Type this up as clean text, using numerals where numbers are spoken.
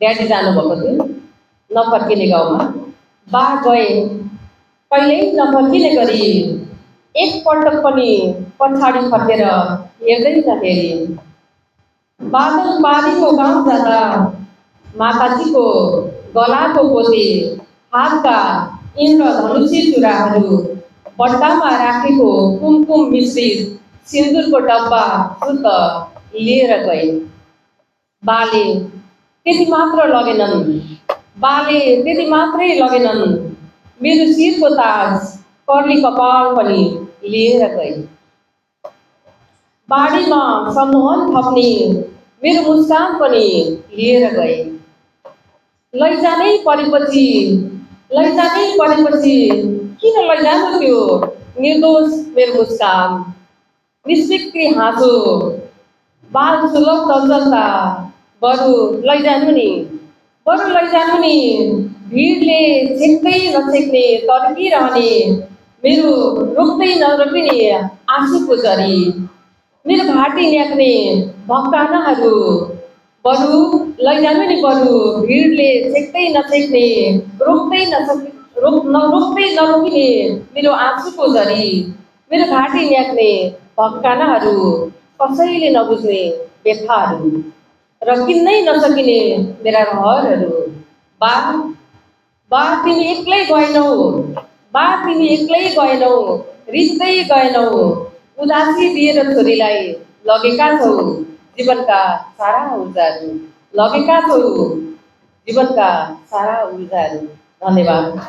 Daddy जानुभएको थियो नफर्किने गाउँमा। बा गए, कहिल्यै नफर्किने गरी एकपल्ट पनि पछाडि फर्केर हेर्दै नहेरी। बादल पारीको गाउँ जाँदा माताजीको गलाको पोते, हातका इन्द्रधनुषी चुराहरू, बट्टामा राखेको कुमकुम मिश्रित सिन्दुरको डब्बा सुत लिएर गए। बाले त्यति मात्र लगेनन्, बाले त्यति मात्रै लगेनन्, मेरो शिरको ताज कर्ली कपाल पनि लिएर गए। बाढीमा सम्मोहन थप्ने मेरो मुस्कान पनि लिएर गए। लैजानै परेपछि किन लैजानु त्यो निर्दोष मेरो मुस्कान, निष्फिक्री हाँसो, बाल सुलभ चञ्चलता, बरु लैजानु नि भिडले छेक्दै नछेक्ने तर्किरहने मेरो रोक्दै नरोकिने आँसुको जरी, मेरो घाँटी न्याक्ने भक्कानाहरू, बरु लैजानु नि बरु भिडले छेक्दै नछेक्ने रोक्दै नरोकिने मेरो आँसुको जरी, मेरो घाँटी न्याक्ने भक्कानाहरू, कसैले नबुझ्ने व्यथाहरू र किन्नै नसकिने मेरा रहरहरू। बा तिमी एक्लै गएनौ, रित्दै गएनौ, उदासी दिएर छोरीलाई लगेका छौ जीवनका सारा ऊर्जाहरू। धन्यवाद।